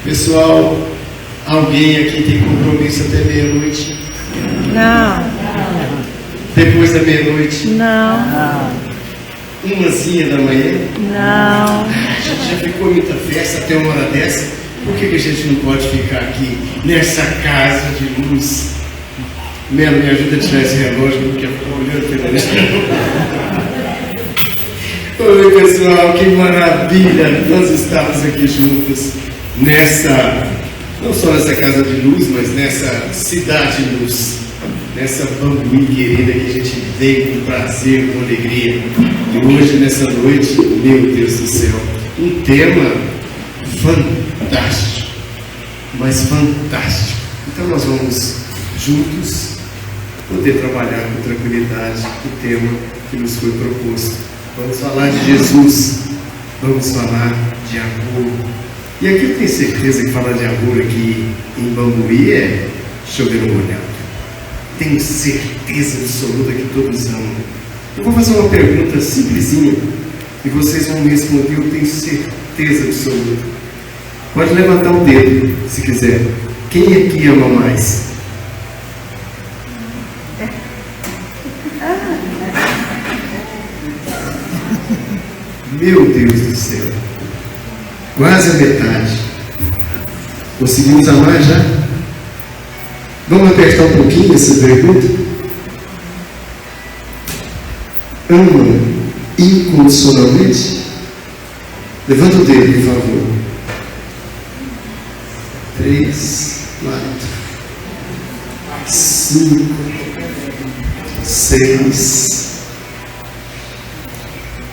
Pessoal, alguém aqui tem compromisso até meia-noite? Não. Depois da meia-noite? Não. Umazinha da manhã? Não. A gente já ficou muita festa até uma hora dessa. Por que a gente não pode ficar aqui nessa casa de luz? Me ajuda a tirar esse relógio, porque eu estou olhando pela Oi, pessoal, que maravilha! Nós estamos aqui juntos nessa, não só nessa casa de luz, mas nessa cidade de luz, nessa Bambuí querida que a gente veio com prazer, com alegria. E hoje, nessa noite, meu Deus do céu, um tema fantástico, mas fantástico. Então nós vamos juntos poder trabalhar com tranquilidade o tema que nos foi proposto. Vamos falar de Jesus, vamos falar de amor. E aqui eu tenho certeza que falar de amor aqui em Bambuí é chover no molhado. Tenho certeza absoluta que todos amam. Eu vou fazer uma pergunta simplesinha e vocês vão me responder, eu tenho certeza absoluta. Pode levantar o dedo, se quiser. Quem aqui ama mais? Meu Deus do céu, quase a metade. Conseguimos amar já? Vamos apertar um pouquinho essa pergunta? Ama incondicionalmente? Levanta o dedo, por favor. 3, 4, 5, 6.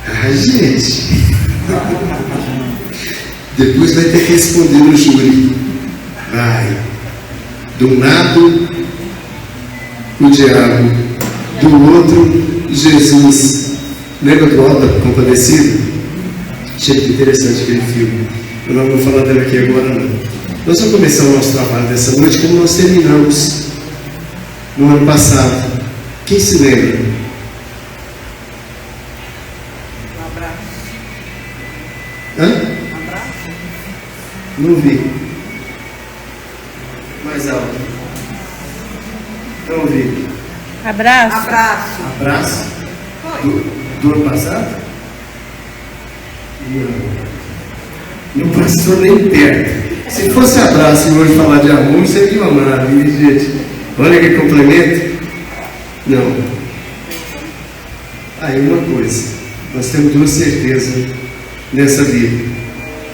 Ah, gente, depois vai ter que responder no júri. Vai. De um lado, o diabo, do outro, Jesus. Lembra do Auto da Compadecida? Achei que interessante aquele filme. Eu não vou falar dela aqui agora, não. Nós vamos começar o nosso trabalho dessa noite como nós terminamos no ano passado. Quem se lembra? Hã? Abraço? Não vi. Mais alto. Não ouvi. Abraço. Abraço. Abraço? Do ano passado? Não passou nem perto. Se fosse abraço e hoje falar de amor, seria uma maravilha, gente. Olha que complemento. Não. Aí uma coisa. Nós temos duas certezas nessa vida.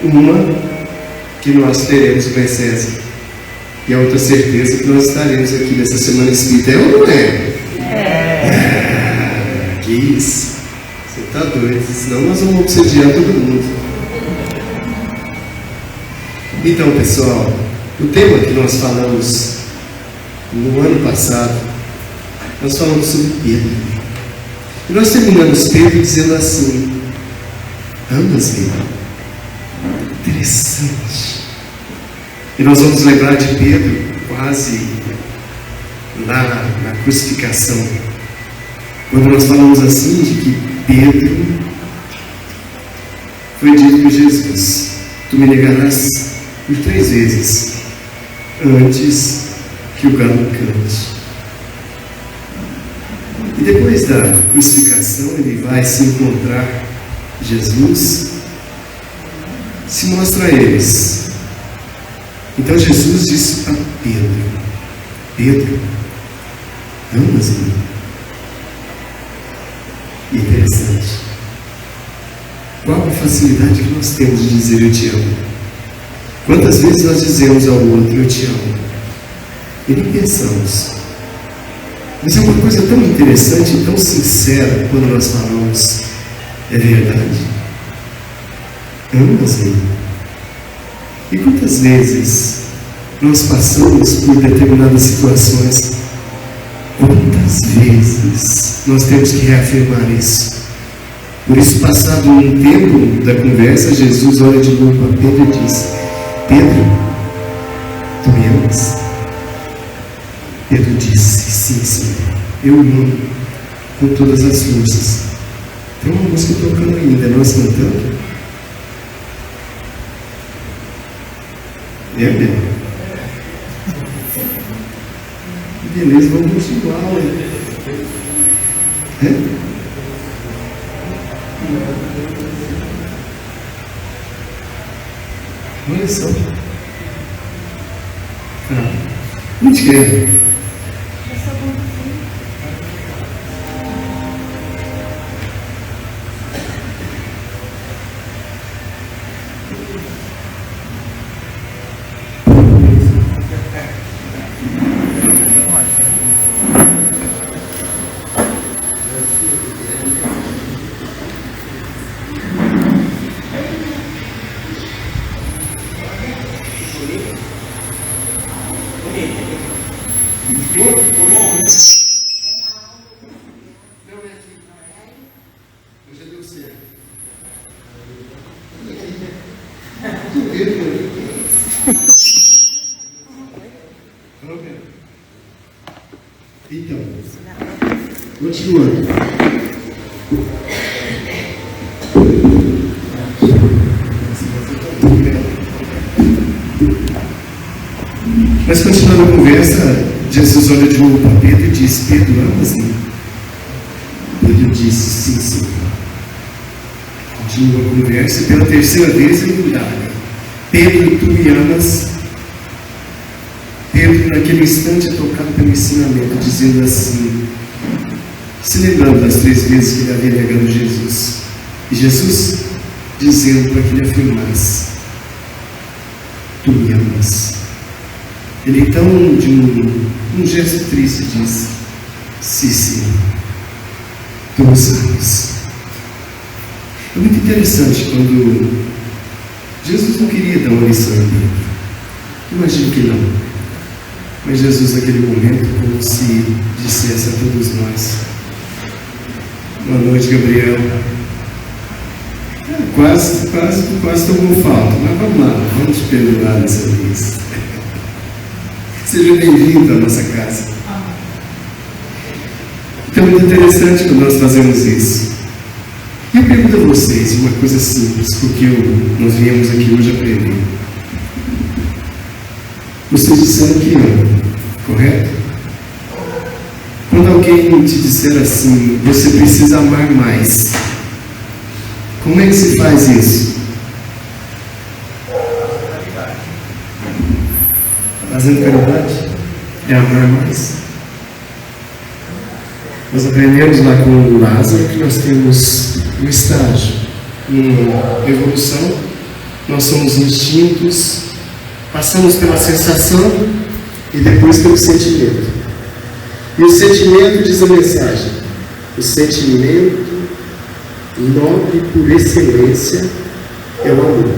Uma, que nós teremos o César. E a outra certeza que nós estaremos aqui nessa semana espírita. É ou não é? É. Que isso. Você está doido. Senão nós vamos obsediar todo mundo. Então, pessoal, o tema que nós falamos no ano passado, nós falamos sobre Pedro. E nós terminamos Pedro dizendo assim: amas-me. Interessante. E nós vamos lembrar de Pedro quase lá na crucificação, quando nós falamos assim de que Pedro foi dito por Jesus: tu me negarás por 3 vezes antes que o galo cante. E depois da crucificação ele vai se encontrar Jesus, se mostra a eles. Então Jesus disse para Pedro: Pedro, amas-me? E é interessante. Qual a facilidade que nós temos de dizer eu te amo? Quantas vezes nós dizemos ao outro eu te amo? E nem pensamos. Mas é uma coisa tão interessante e tão sincera quando nós falamos: é verdade? Amas-me? E quantas vezes nós passamos por determinadas situações? Quantas vezes nós temos que reafirmar isso? Por isso, passado um tempo da conversa, Jesus olha de novo para Pedro e diz: Pedro, tu me amas? Pedro disse: sim, Senhor, eu amo com todas as forças. Tem uma música tocando ainda, nós cantando. É, beleza, vamos continuar, Olha só. Onde que é? Então, continuando. Mas continuando a conversa, Jesus olha de novo para Pedro e diz: Pedro, amas-me? Pedro disse: sim, Senhor. Continua a conversa e pela terceira vez ele indaga: Pedro, tu me amas? Pedro, naquele instante, é tocado pelo ensinamento, dizendo assim, se lembrando das 3 vezes que ele havia negado Jesus, e Jesus dizendo para que ele afirmasse: tu me amas? Ele então, de um gesto triste, diz: sim, Senhor, tu me amas. É muito interessante quando Jesus não queria dar uma lição a Pedro. Imagino que não. Mas Jesus, naquele momento, como se dissesse a todos nós: boa noite, Gabriel. Quase tomou falta, mas vamos lá, vamos te perdoar dessa vez. Seja bem-vindo à nossa casa. Então é muito interessante quando nós fazemos isso. E eu pergunto a vocês uma coisa simples, porque nós viemos aqui hoje aprender. Vocês disseram que amam, correto? Quando alguém te disser assim, você precisa amar mais, como é que se faz isso? Fazendo caridade? É amar mais? Nós aprendemos lá com o Lázaro que nós temos um estágio, uma evolução. Nós somos instintos, passamos pela sensação e depois pelo sentimento. E o sentimento diz a mensagem: o sentimento nobre por excelência é o amor.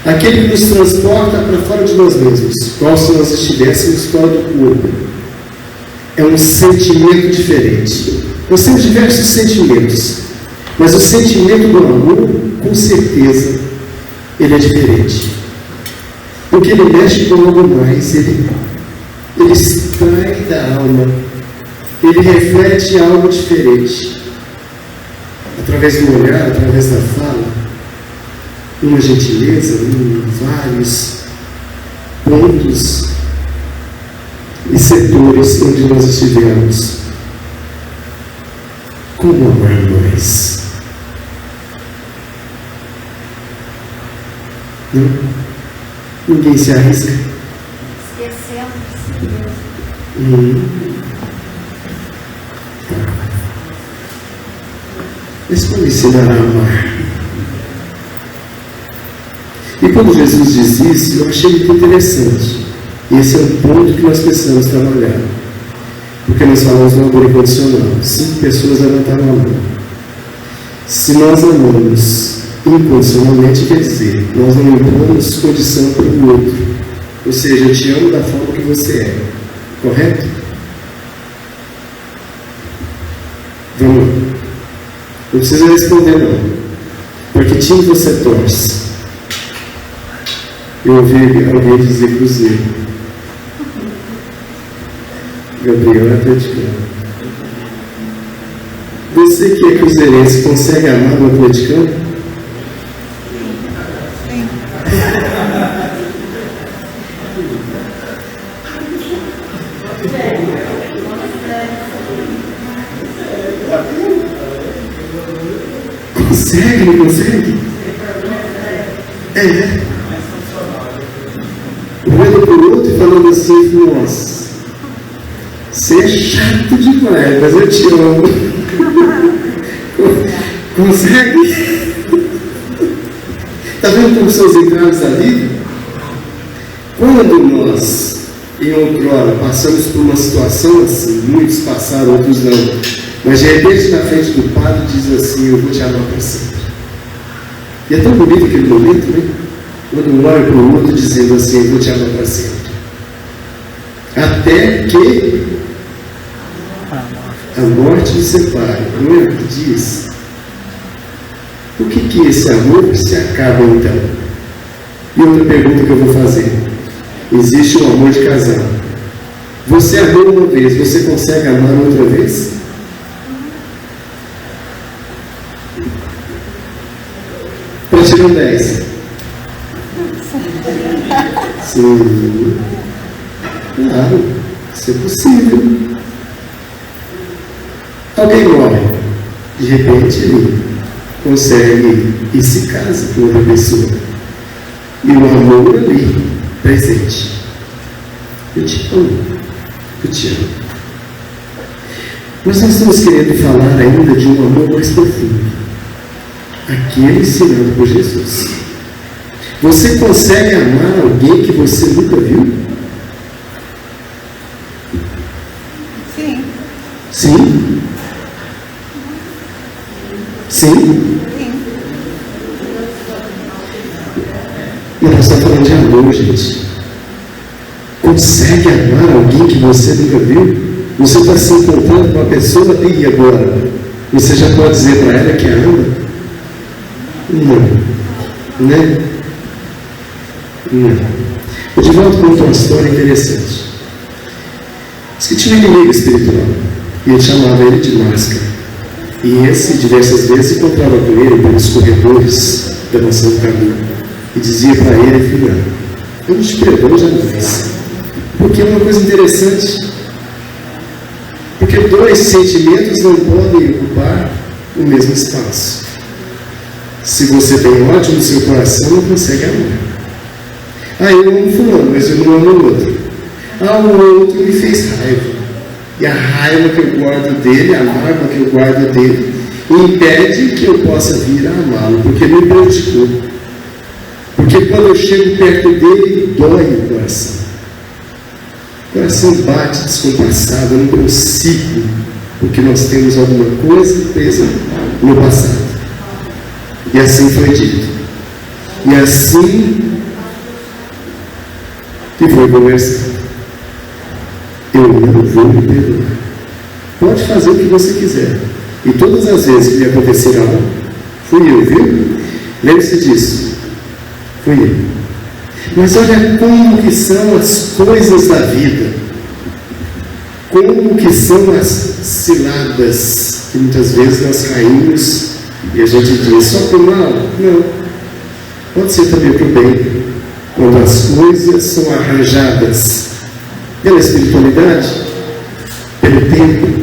Aquele que nos transporta para fora de nós mesmos, qual se nós estivéssemos fora do corpo. É um sentimento diferente. Nós temos diversos sentimentos, mas o sentimento do amor, com certeza, ele é diferente. Porque ele mexe com algo mais, ele extrai da alma, ele reflete algo diferente. Através do olhar, através da fala, uma gentileza, vários pontos e setores onde nós estivermos. Como amar mais? Não? Ninguém se arrisca? Esquecendo de si mesmo. Mas como ensinar a amar? E quando Jesus diz isso, eu achei muito interessante. E esse é um ponto que nós precisamos trabalhar. Porque nós falamos no amor incondicional. 5 pessoas levantaram a mão. Se nós amamos incondicionalmente, quer dizer, nós não impomos condição para o outro. Ou seja, eu te amo da forma que você é. Correto? Vamos lá. Não precisa responder não. Porque time você torce? Eu ouvi alguém dizer Cruzeiro. Gabriel é atleticano. Você que é cruzeirense consegue amar o atleticano? Consegue, não consegue? É. Olhando para o outro e falando assim, nossa, você é chato demais, mas eu te amo. Consegue? Está vendo como são os entraves da vida? Quando nós, em outrora, passamos por uma situação assim, muitos passaram, outros não, mas de repente na frente do padre diz assim, eu vou te amar para sempre. E é tão bonito aquele momento, né? Quando um olha para o outro dizendo assim, eu vou te amar para sempre. Até que a morte nos separe. Não é o que diz? Por que esse amor se acaba então? E outra pergunta que eu vou fazer. Existe um amor de casal. Você amou uma vez, você consegue amar outra vez? Para tirar 10. Sim. Claro, isso é possível. Alguém morre. De repente ele consegue e se casa com outra pessoa. E o amor ali, presente. Eu te amo. Eu te amo. Mas nós estamos querendo falar ainda de um amor mais profundo. Aquele ensinado por Jesus. Você consegue amar alguém que você nunca viu? Sim. Sim? Sim? Nós estamos falando de amor, gente. Consegue amar alguém que você nunca viu? Você está se encontrando com uma pessoa e agora? Você já pode dizer para ela que a ama? Não. Né? Não. O Divaldo conta uma história interessante. Diz que tinha um inimigo espiritual e ele chamava ele de Máscara. E esse, diversas vezes, encontrava com ele pelos corredores da mansão do caminho e dizia para ele, filho, eu não te perdoo jamais. Porque é uma coisa interessante. Porque dois sentimentos não podem ocupar o mesmo espaço. Se você tem ódio no seu coração, não consegue amar. Ah, eu amo fulano, mas eu não amo o outro. Ah, o outro me fez raiva. E a raiva que eu guardo dele, a mágoa que eu guardo dele, impede que eu possa vir a amá-lo, porque me prejudicou. Porque quando eu chego perto dele, dói o coração. O coração bate descompassado, eu não consigo, porque nós temos alguma coisa presa no passado. E assim foi dito. E assim que foi conversado. Eu não vou me perdoar. Pode fazer o que você quiser. E todas as vezes que lhe acontecer algo, fui eu, viu? Lembre-se disso. Fui eu. Mas olha como que são as coisas da vida. Como que são as ciladas que muitas vezes nós caímos e a gente diz, só para o mal? Não. Pode ser também para o bem. Quando as coisas são arranjadas pela espiritualidade, pelo tempo,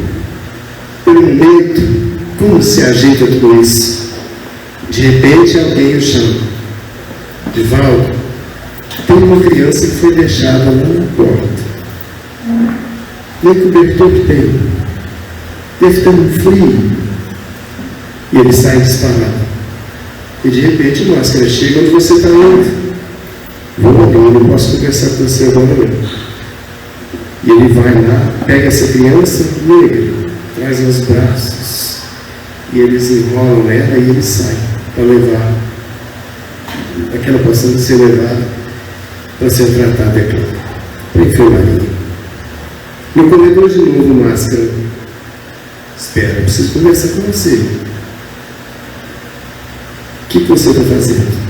pelo momento, como se ajeita tudo isso? De repente alguém o chama. Divaldo, tem uma criança que foi deixada lá na porta. Nem cobertor que tem. Deve ter um frio. E ele sai disparado. E de repente o Máscara chega onde você está indo. Vou ali, eu não posso conversar com você agora não. E ele vai lá, pega essa criança negra, traz nos braços, e eles enrolam ela e ele sai para levar aquela possando ser levada para ser tratada, é claro, para a enfermaria. No corredor de novo, Máscara, espera, eu preciso conversar com você. O que você está fazendo?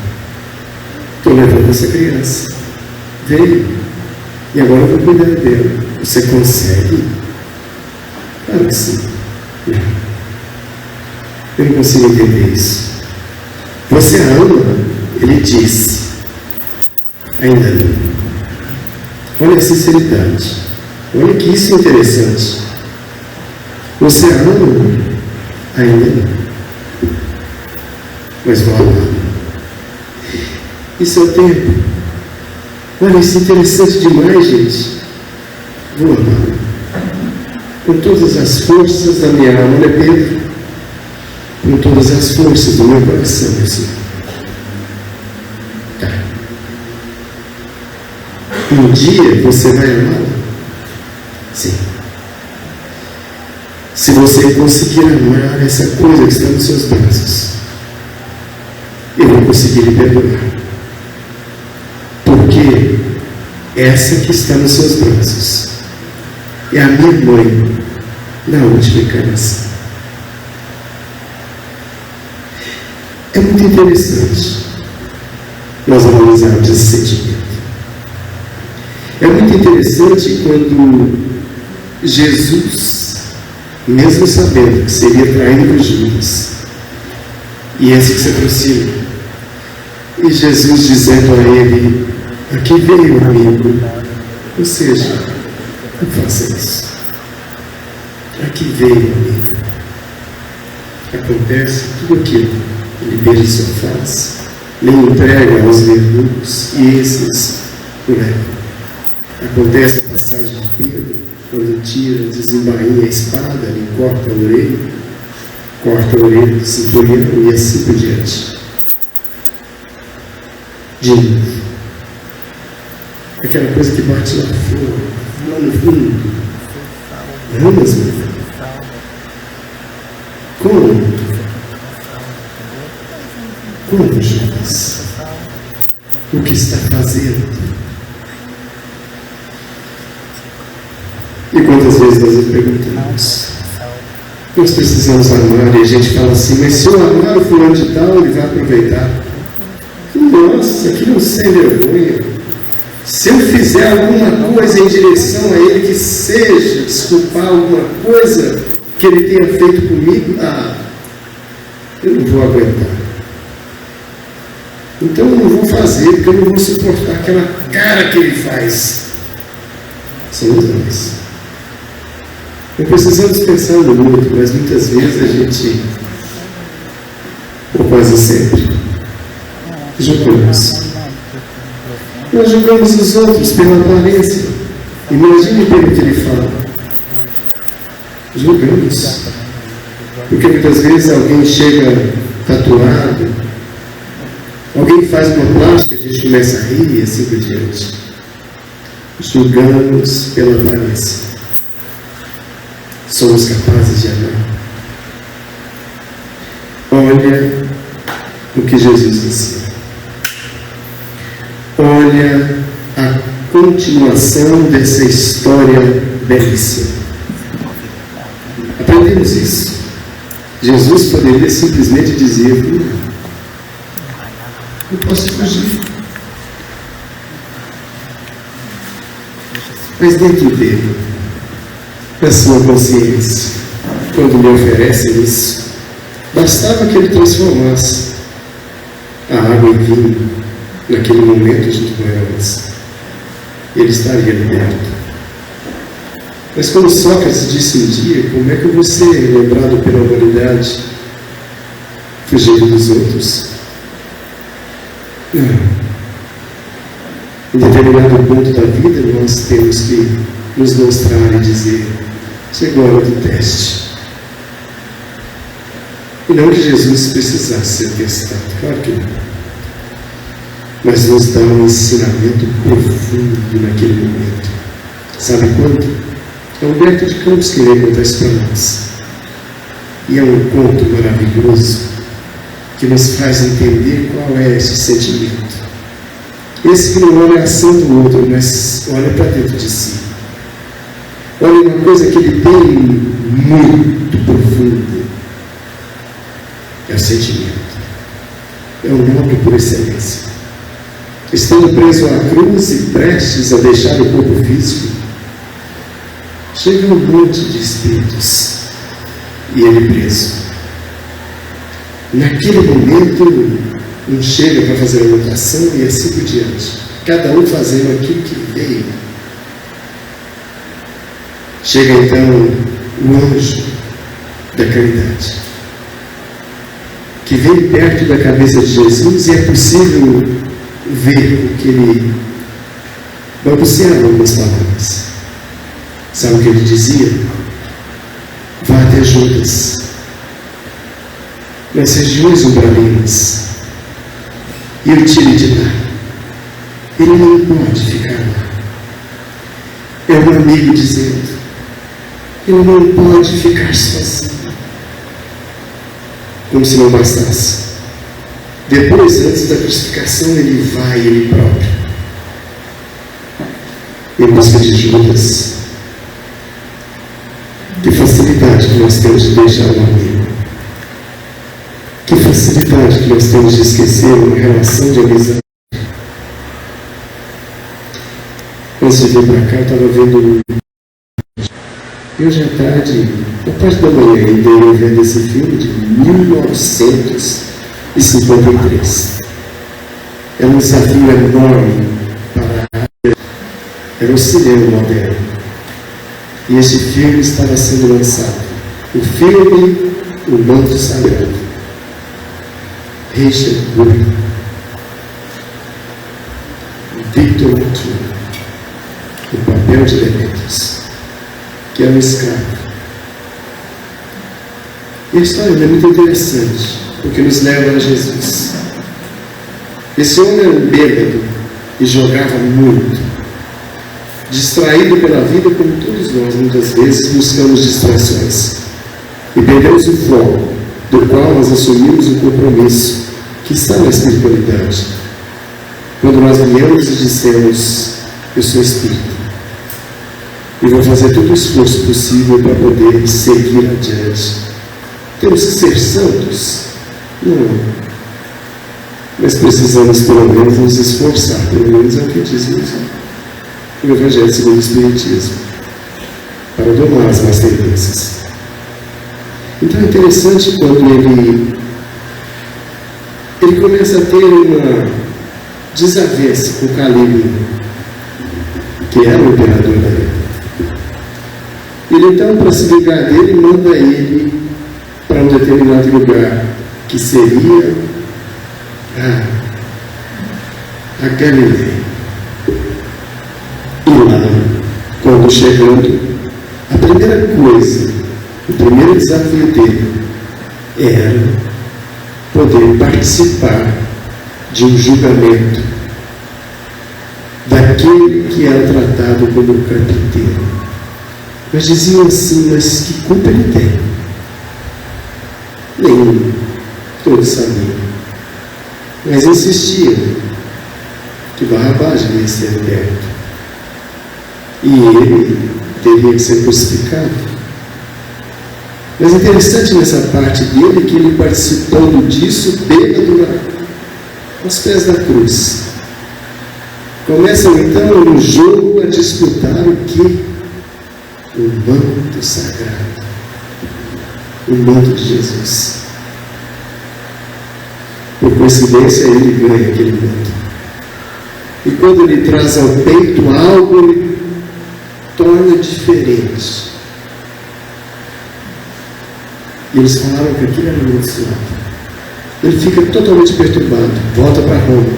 Estou levando essa criança. Veio. E agora eu vou cuidar dela. Você consegue? Claro que sim. Eu não consigo entender isso. Você ama? Ele diz. Ainda não. Olha a sinceridade. Olha que isso é interessante. Você ama? Ainda não. mas vou amá-lo. Isso é o tempo. Olha, isso é interessante demais, gente. Vou amá-lo com todas as forças da minha alma, né, Pedro? Com todas as forças do meu coração, meu Senhor. Tá. Um dia você vai amá-lo? Sim. Se você conseguir amar essa coisa que está nos seus braços, eu vou conseguir lhe perdoar. Porque essa que está nos seus braços é a minha mãe na última encarnação. É muito interessante nós analisarmos esse sentimento. É muito interessante quando Jesus, mesmo sabendo que seria traído por Judas, e esse que se aproxima, e Jesus dizendo a ele: aqui veio, amigo. Ou seja, não faça isso. Aqui veio, amigo. Acontece tudo aquilo. Ele beija sua face, lhe entrega aos verdugos, e esses o levam. Acontece a passagem de Pedro, quando tira, desembainha a espada, lhe corta a orelha do centurião e assim por diante. De novo, aquela coisa que bate lá fora, lá no fundo. Amas, meu filho? Como, Judas? O que está fazendo? E quantas vezes nós perguntamos? Nós precisamos amar, e a gente fala assim: mas se eu amar o fulano de tal, ele vai aproveitar. Nossa, que não sem vergonha. Se eu fizer alguma coisa em direção a ele que seja desculpar alguma coisa que ele tenha feito comigo, eu não vou aguentar. Então eu não vou fazer, porque eu não vou suportar aquela cara que ele faz. Somos nós. Não precisamos pensar no outro, mas muitas vezes a gente, ou quase sempre, julgamos. Nós julgamos os outros pela aparência. Imagine pelo que ele fala. Julgamos. Porque muitas vezes alguém chega tatuado, alguém faz uma plástica, a gente começa a rir e assim por diante. Julgamos pela aparência. Somos capazes de amar. Olha o que Jesus ensina. Olha a continuação dessa história belíssima. Aprendemos isso. Jesus poderia simplesmente dizer: não posso fugir. Mas dentro dele, na sua consciência, quando lhe oferecem isso, bastava que ele transformasse a água em vinho naquele momento junto com elas. Ele estaria liberto. Mas quando Sócrates disse um dia: como é que eu vou ser lembrado pela humanidade? Fugindo dos outros? Não. Em determinado ponto da vida, nós temos que nos mostrar e dizer: chegou a hora do teste. E não que Jesus precisasse ser testado, claro que não. Mas nos dá um ensinamento profundo naquele momento. Sabe quando? É Humberto de Campos que vai contar isso para nós. E é um conto maravilhoso que nos faz entender qual é esse sentimento. Esse que não olha a ação do outro, mas olha para dentro de si. Olha uma coisa que ele tem muito profunda. É o sentimento. É o nome por excelência. Estando preso à cruz e prestes a deixar o corpo físico, chega um monte de espíritos e ele preso. Naquele momento, um chega para fazer a anotação e assim por diante, cada um fazendo aquilo que veio. Chega então o anjo da caridade. que vem perto da cabeça de Jesus e é possível ver o que ele balbuciava algumas palavras. Sabe o que ele dizia? Vá até Judas, nas regiões umbralinas, e eu tire de lá. Ele não pode ficar lá. É um amigo dizendo, ele não pode ficar sozinho. Como se não bastasse. Depois, antes da crucificação, ele vai ele próprio, em busca de Judas. Que facilidade que nós temos de deixar um amigo. Que facilidade que nós temos de esquecer uma relação de amizade. Antes de vir para cá, eu estava vendo. Hoje à tarde, na parte da manhã, ainda eu vendo esse filme de 1953. Era um desafio enorme para a área. Era um cinema moderno. E esse filme estava sendo lançado. O filme O Manto Sagrado. Richard Burton, Victor Mature, o papel de Demetrius, que era um escravo. E a história é muito interessante, porque nos leva a Jesus. Esse homem era um bêbado e jogava muito, distraído pela vida, como todos nós muitas vezes buscamos distrações, e perdemos o foco, do qual nós assumimos o compromisso que está na espiritualidade. Quando nós viemos e dissemos, eu sou espírita, e vou fazer todo o esforço possível para poder seguir adiante. Temos que ser santos? Não. Mas precisamos pelo menos nos esforçar, pelo menos é o que diz o Evangelho segundo o Espiritismo, para domar as más tendências. Então é interessante quando ele começa a ter uma desavença com Calígula, que era o imperador da época. Ele então, para se vingar dele, manda ele para um determinado lugar, que seria a Galileia. E lá, quando chegando, a primeira coisa, o primeiro desafio dele era poder participar de um julgamento daquele que era tratado como carpinteiro. Mas diziam assim, mas que culpa ele tem? Nenhum, todos sabiam. Mas insistiam que Barrabás devia ser liberto. E ele teria que ser crucificado. Mas interessante nessa parte dele que ele participando disso, bêbado aos pés da cruz. Começam então no jogo a disputar o que? O manto sagrado. O manto de Jesus. Por coincidência, ele ganha aquele manto. E quando ele traz ao peito algo, ele torna diferente. E eles falaram que aquilo era muito suave. Ele fica totalmente perturbado, volta para Roma.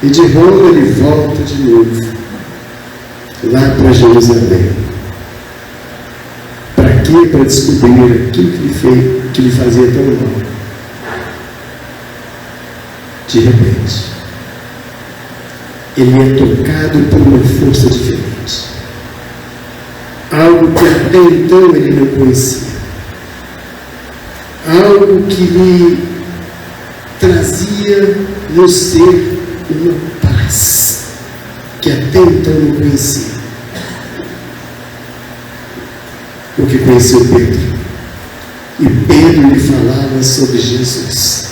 E de Roma ele volta de novo, lá para Jerusalém. Para quê? Para descobrir aquilo que lhe fazia tão mal. De repente, ele é tocado por uma força diferente. Algo que até então ele não conhecia. Algo que lhe trazia no ser uma paz que até então não conhecia. Porque conheceu Pedro. E Pedro lhe falava sobre Jesus.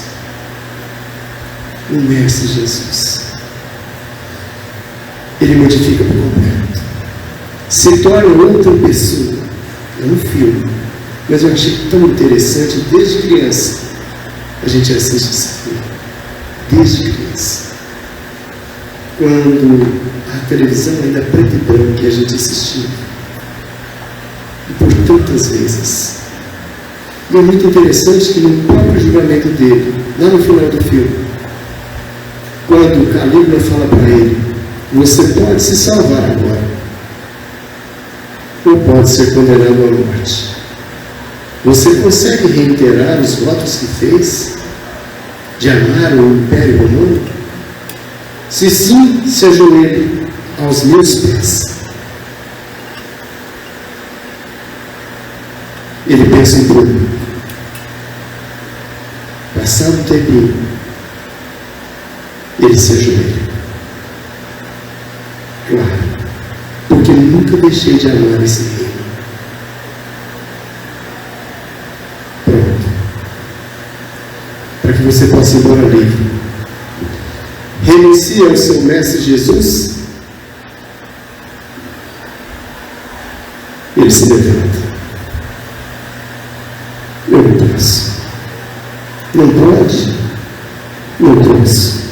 O Mestre Jesus. Ele modifica por completo. Se torna outra pessoa. É um filme. Mas eu achei tão interessante, desde criança, a gente assiste esse filme. Desde criança. Quando a televisão ainda preta e branca que a gente assistia. E por tantas vezes. E é muito interessante que no próprio julgamento dele, lá no final do filme, quando Calígula fala para ele: você pode se salvar agora, ou pode ser condenado à morte. Você consegue reiterar os votos que fez de amar o Império Romano? Se sim, se ajoelhe aos meus pés. Ele pensa um pouco. Passado um tempinho, ele se ajoelha. Claro, porque nunca deixei de amar esse reino. Pronto. Para que você possa ir embora livre. Renuncia ao seu mestre Jesus. Ele se levanta. Eu não posso. Não pode? Não posso.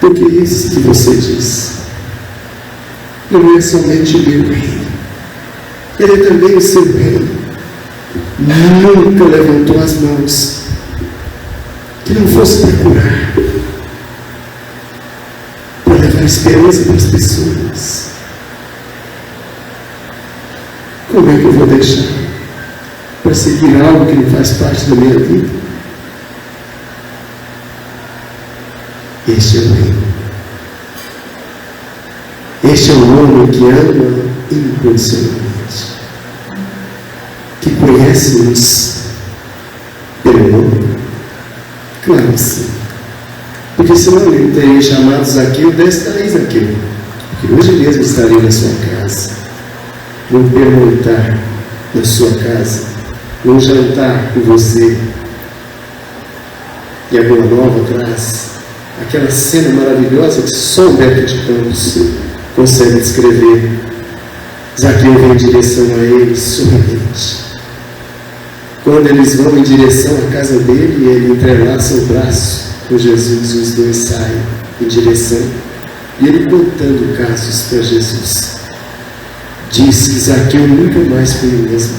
Porque isso que você diz não é somente o meu reino. Ele é também o seu reino. Nunca levantou as mãos que não fosse para curar, para levar esperança para as pessoas. Como é que eu vou deixar para seguir algo que não faz parte da minha vida? Este é o reino. Este é o homem que ama incondicionalmente, que conhece-nos pelo nome. Claro que sim. Porque senão ele não teria chamado Zaqueu desta vez Zaqueu. Porque hoje mesmo estaria na sua casa. Vou perguntar na sua casa. Vou jantar com você. E a Boa Nova traz aquela cena maravilhosa que só Humberto de Campos consegue descrever. Zaqueu vem em direção a ele, sorridente. Quando eles vão em direção à casa dele, ele entrelaça o braço com Jesus e os dois saem em direção. E ele contando casos para Jesus. Diz que Zaqueu nunca mais foi o mesmo.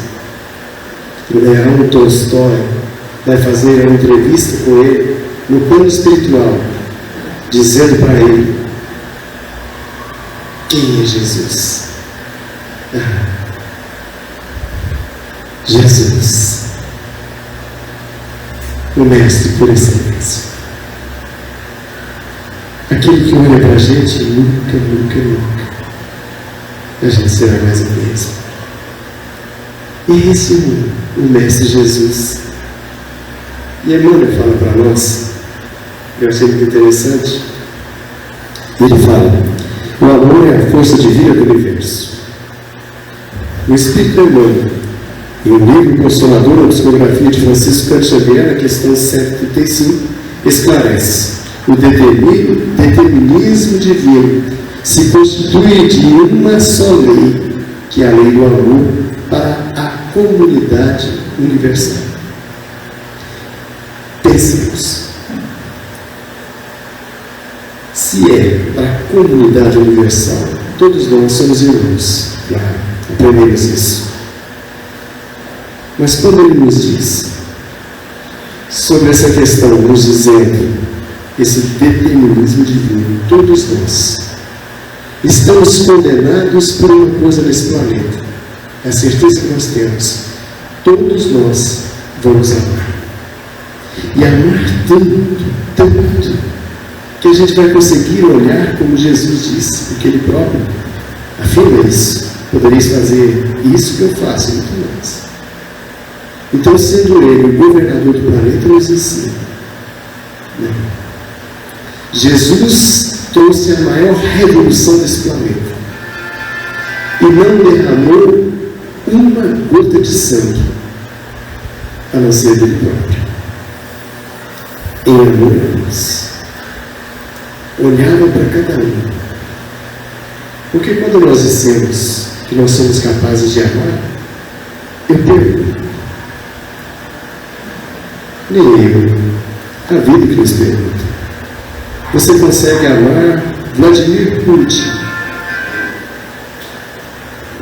O Leão Tolstói vai fazer uma entrevista com ele no plano espiritual, dizendo para ele: quem é Jesus? Jesus, o Mestre por excelência. Aquele que olha para a gente, nunca, nunca, nunca a gente será mais o mesmo. E esse é o Mestre Jesus. E Emmanuel fala para nós, eu achei muito interessante, ele fala: o amor é a força divina do universo. O Espírito Emmanuel, em um livro consolador, a psicografia de Francisco Cândido Xavier, na questão 135, esclarece: o determinismo divino se constitui de uma só lei, que é a lei do amor para a comunidade universal. Pensemos, se é para a comunidade universal, todos nós somos irmãos, claro, aprendemos isso. Mas quando ele nos diz sobre essa questão, nos dizendo esse determinismo divino, todos nós estamos condenados por uma coisa nesse planeta, a certeza que nós temos: todos nós vamos amar. E amar tanto, tanto, que a gente vai conseguir olhar como Jesus disse, porque Ele próprio afirma isso: podereis fazer isso que eu faço, muito mais. Então, sendo Ele o governador do planeta, nos ensina. Não. Jesus trouxe a maior revolução desse planeta e não derramou uma gota de sangue, a não ser dele próprio. Em amor a Deus, olhava para cada um. Porque quando nós dissemos que nós somos capazes de amar, eu pergunto, nem eu, a vida que nos pergunta: você consegue amar Vladimir Putin?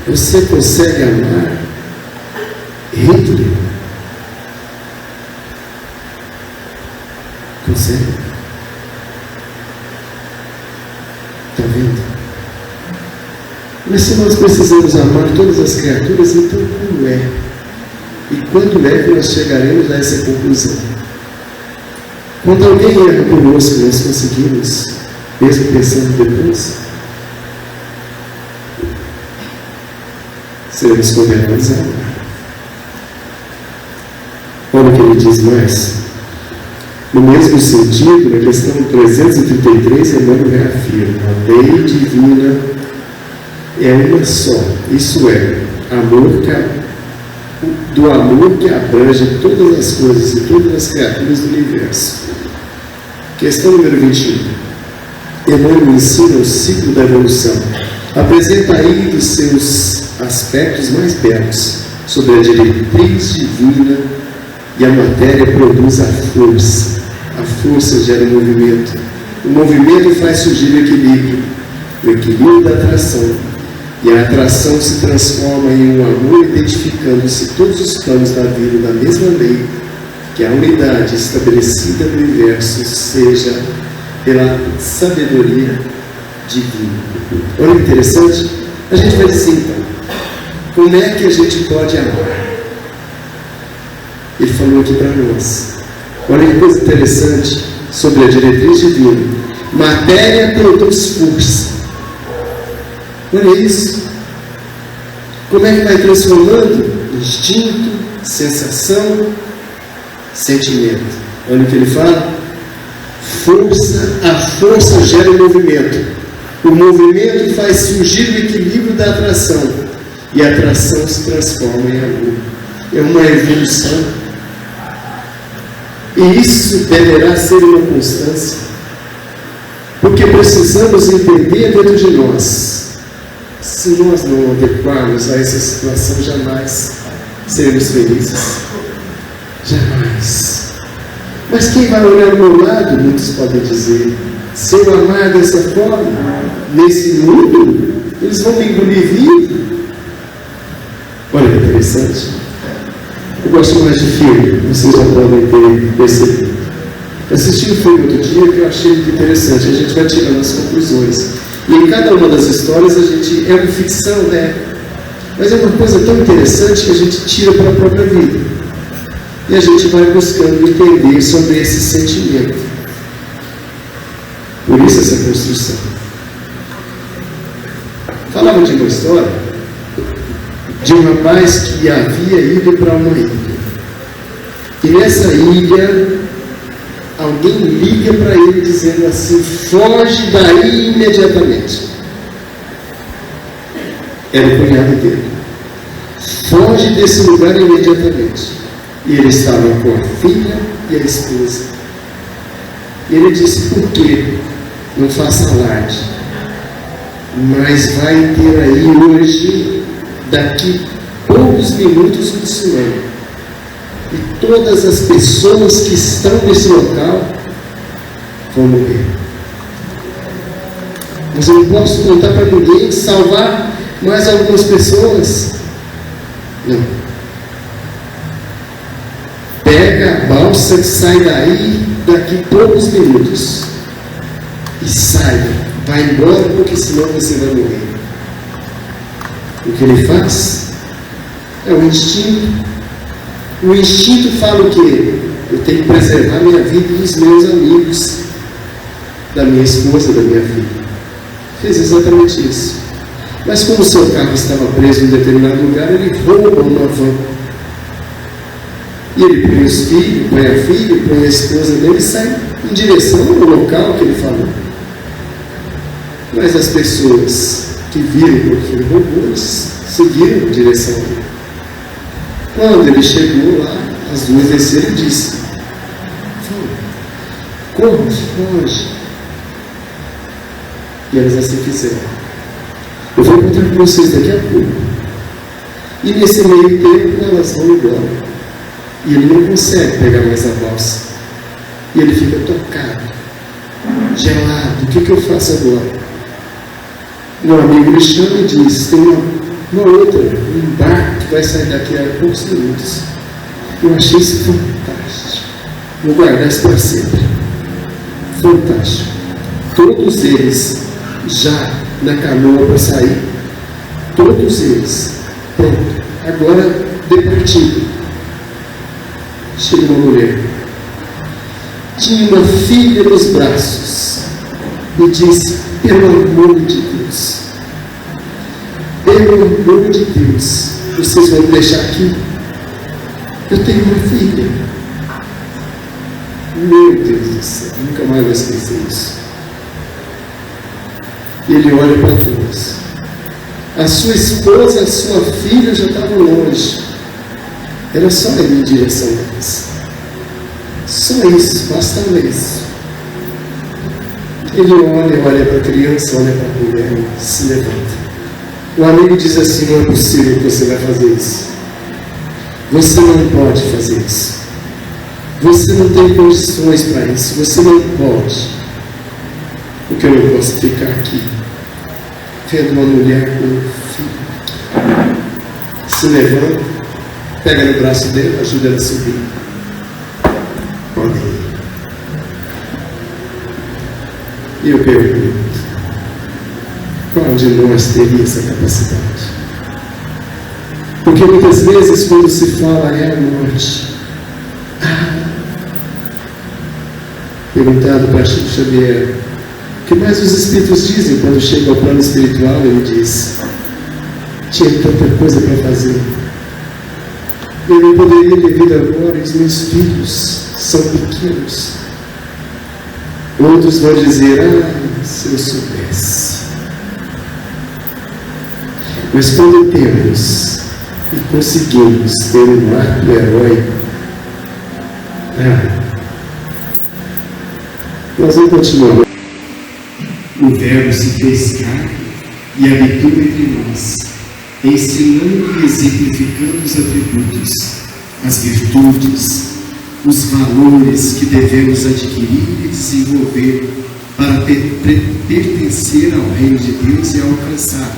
Você consegue amar Hitler consegue? Está vendo? Mas se nós precisamos amar todas as criaturas, então como é? E quando é que nós chegaremos a essa conclusão? Quando alguém erra conosco, nós conseguimos, mesmo pensando depois, seremos condenados a amar. Olha o que ele diz mais. No mesmo sentido, na questão 333, Emmanuel reafirma: a lei divina é uma só, isso é, do amor que abrange todas as coisas e todas as criaturas do universo. Questão número 21. Emmanuel ensina o ciclo da evolução. Apresenta aí dos seus aspectos mais belos sobre a diretriz divina, e a matéria produz a força. A força gera o movimento. O movimento faz surgir o equilíbrio da atração. E a atração se transforma em um amor, identificando-se todos os planos da vida da mesma lei, que a unidade estabelecida no universo seja pela sabedoria divina. Olha que interessante. A gente vai dizer então, como é que a gente pode amar? Ele falou aqui para nós. Olha que coisa interessante sobre a diretriz divina. Matéria produz força. Olha isso. Como é que vai transformando? Instinto, sensação, sentimento. Olha o que ele fala. Força, a força gera o movimento. O movimento faz surgir o equilíbrio da atração. E a atração se transforma em amor. É uma evolução. E isso deverá ser uma constância. Porque precisamos entender dentro de nós. Se nós não adequarmos a essa situação, jamais seremos felizes. Jamais. Mas quem vai olhar ao meu lado, muitos podem dizer, se eu amar dessa forma, nesse mundo, eles vão me engolir vivo. Olha que interessante. Eu gosto mais de filme, vocês já podem ter percebido. Assisti um filme outro dia que eu achei muito interessante, a gente vai tirando as conclusões. E em cada uma das histórias a gente, é uma ficção, né? Mas é uma coisa tão interessante que a gente tira para a própria vida. E a gente vai buscando entender sobre esse sentimento. Por isso essa construção. Falava de uma história de um rapaz que havia ido para uma ilha. E nessa ilha, alguém liga para ele dizendo assim: foge daí imediatamente. Era o cunhado dele. Foge desse lugar imediatamente. E ele estava com a filha e a esposa. E ele disse: por quê? Não faça alarde. Mas vai ter aí hoje, daqui poucos minutos, um tsunami. E todas as pessoas que estão nesse local vão morrer. Mas eu não posso contar para ninguém, salvar mais algumas pessoas. Não. Pega a balsa, sai daí daqui poucos minutos. E saia. Vai embora, porque senão você vai morrer. O que ele faz é o instinto. O instinto fala o quê? Eu tenho que preservar minha vida e dos meus amigos, da minha esposa, da minha filha. Fez exatamente isso. Mas como o seu carro estava preso em determinado lugar, ele rouba uma van. E ele põe os filhos, põe a filha, põe a esposa dele e sai em direção ao local que ele falou. Mas as pessoas que viram o que ele roubou, eles seguiram em direção a ele. Quando ele chegou lá, as duas desceram e disse: corra, foge. E elas assim fizeram. Eu vou encontrar com vocês daqui a pouco. E nesse meio tempo elas vão embora. E ele não consegue pegar mais a balsa. E ele fica tocado, gelado. O que eu faço agora? Meu amigo lhe chama e diz: tem uma outra, um barco vai sair daqui a poucos minutos. Eu achei isso fantástico. Vou guardar isso para sempre. Fantástico. Todos eles já na canoa para sair. Todos eles. Pronto. Agora, departindo. Chega uma mulher. Tinha uma filha nos braços. E disse: pelo amor de Deus, pelo amor de Deus, vocês vão me deixar aqui? Eu tenho uma filha. Meu Deus do céu, nunca mais vou esquecer isso. E ele olha para trás. A sua esposa, a sua filha já estavam longe. Era só ir em direção a eles. Só isso, bastava isso. Ele olha para a criança, olha para a mulher, se levanta. O amigo diz assim: não é possível que você vai fazer isso. Você não pode fazer isso. Você não tem condições para isso. Você não pode. Porque eu não posso ficar aqui vendo uma mulher com um filho. Se levanta, pega no braço dele, ajuda ela a subir. Pode ir. E eu pergunto: qual de nós teria essa capacidade? Porque muitas vezes, quando se fala é a morte, perguntado para Chico Xavier, o que mais os espíritos dizem quando chegam ao plano espiritual? Ele diz: tinha tanta coisa para fazer, eu não poderia ter vida agora, os meus filhos são pequenos. Outros vão dizer: se eu soubesse. Mas quando temos e conseguimos ter um ato heróico, nós vamos continuar. O Verbo se fez carne e habitou entre nós, ensinando e exemplificando os atributos, as virtudes, os valores que devemos adquirir e desenvolver para pertencer ao reino de Deus e alcançar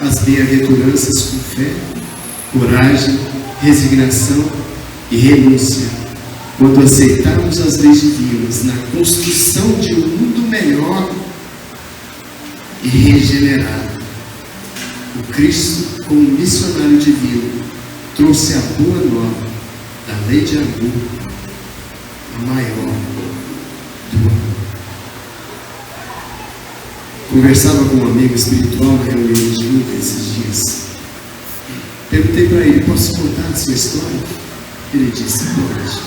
as bem-aventuranças com fé, coragem, resignação e renúncia, quando aceitarmos as leis divinas na construção de um mundo melhor e regenerado. O Cristo, como missionário divino, trouxe a boa nova da lei de amor, a maior do amor. Conversava com um amigo espiritual na reunião de luta esses dias. Perguntei para ele: posso contar a sua história? Ele disse: pode.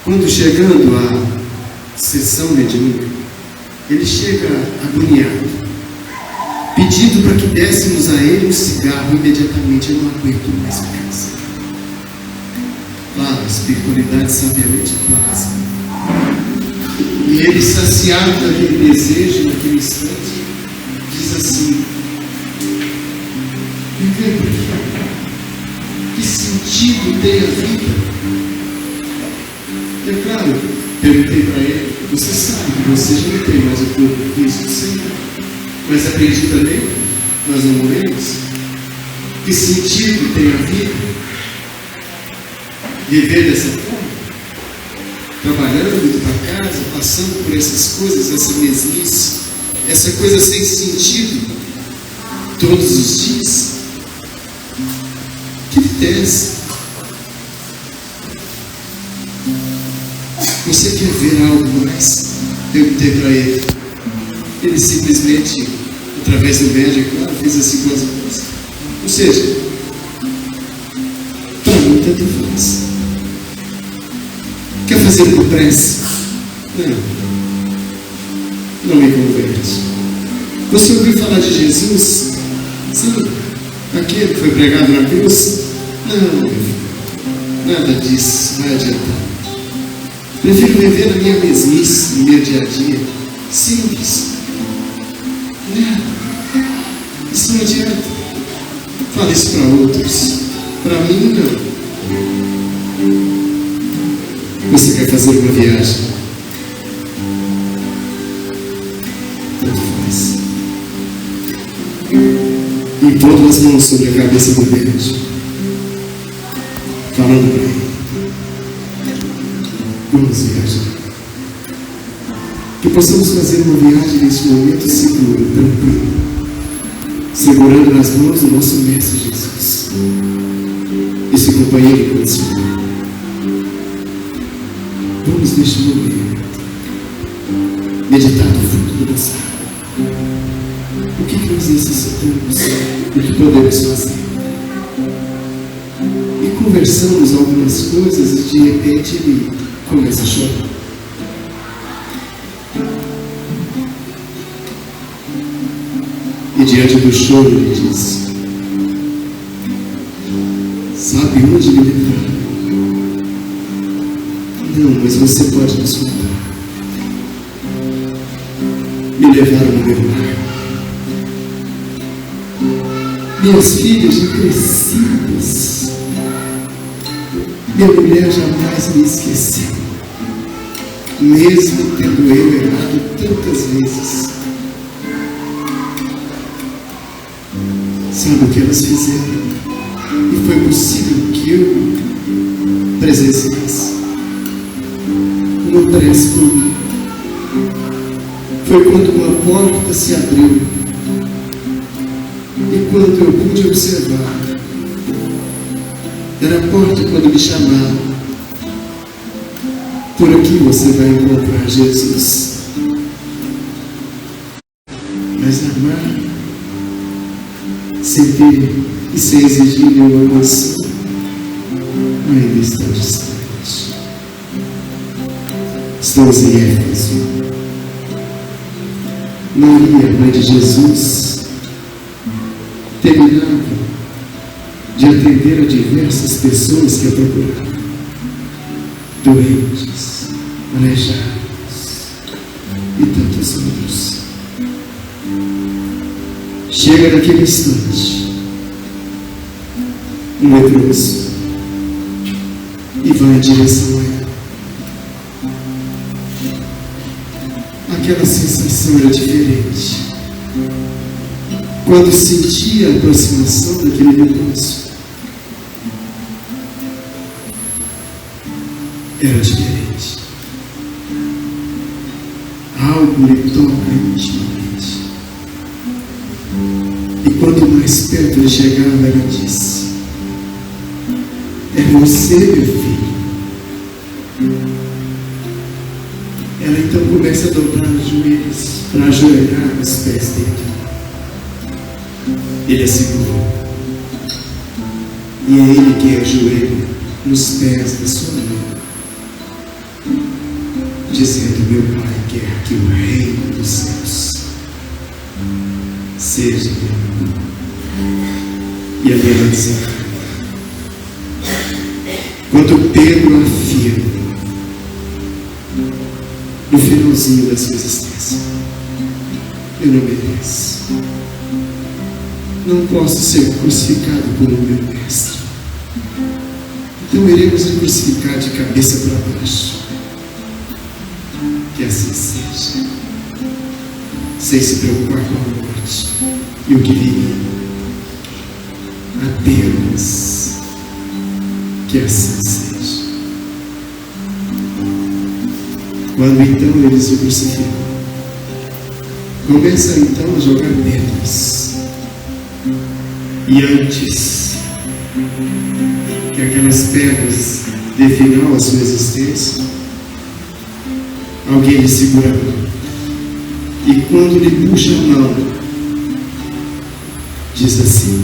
Quando chegando à sessão mediúnica, ele chega agoniado, pedindo para que dessemos a ele um cigarro imediatamente. Eu não aguento mais ficar. Claro, a espiritualidade sabiamente clássica. E ele, saciado daquele desejo, naquele instante, diz assim: viver por quê? Que sentido tem a vida? É claro, perguntei para ele: você sabe que você já não tem mais o corpo de Cristo, sim, mas acredita nele? Nós não morremos? Que sentido tem a vida? Viver dessa forma? Trabalhando, indo para casa, passando por essas coisas, essa mesmice, essa coisa sem sentido, todos os dias? Que tristeza! Você quer ver algo mais? Perguntei para ele. Ele simplesmente, através do médico, fez assim com as mãos. Ou seja, para mim tanto faz. Quer fazer por pressa? Não me converte. Você ouviu falar de Jesus? Sim. Aquele que foi pregado na cruz? Não, nada disso vai adiantar. Prefiro viver na minha mesmice, no meu dia a dia. Simples. Isso não adianta. Fala isso para outros. Para mim, não. Você quer fazer uma viagem? Tanto faz. impondo as mãos sobre a cabeça do verde, falando para ele: vamos viajar. Que possamos fazer uma viagem neste momento seguro, tranquilo, segurando nas mãos do nosso Mestre Jesus, esse companheiro incondicional. Vamos neste momento meditar no fundo do nosso alma. O que nós necessitamos, o que podemos fazer. E conversamos algumas coisas e de repente ele começa a chorar. E diante do choro ele diz: sabe onde me levar? Não, mas você pode nos contar. Me levaram no meu lar. Minhas filhas já crescidas. Minha mulher jamais me esqueceu, mesmo tendo eu errado tantas vezes. Sabe o que elas fizeram? E foi possível que eu presenciasse uma prece por mim. Foi quando uma porta se abriu e quando eu pude observar, era a porta quando me chamaram: por aqui você vai encontrar Jesus. Mas amar sem ter e sem exigir nenhuma mansão ainda está distante. Estamos em Éfeso. Maria, mãe de Jesus, terminava de atender a diversas pessoas que a procuravam, doentes, aleijados e tantos outros. Chega naquele instante um leproso e vai em direção a ela. Aquela sensação era diferente. Quando sentia a aproximação daquele leproso, era diferente. Algo lhe toca intimamente. E quanto mais perto ele chegava, ela disse: é você, meu filho. Ela então começa a dobrar os joelhos para ajoelhar nos pés dele. Ele a segurou. E é ele que ajoelha nos pés da sua mãe, dizendo: meu Pai quer que o reino dos céus seja meu. E ali ela desencarna. Quando Pedro afirma no finalzinho da sua existência: eu não mereço, não posso ser crucificado por um meu mestre, então iremos nos crucificar de cabeça para baixo. Que assim seja, sem se preocupar com a morte e o que viria, apenas que assim seja. Quando então eles o crucificam, começa então a jogar pedras. E antes que aquelas pedras dê final à sua existência, alguém lhe segura a mão. E quando lhe puxa a mão, diz assim: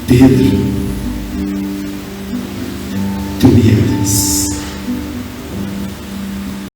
Pedro,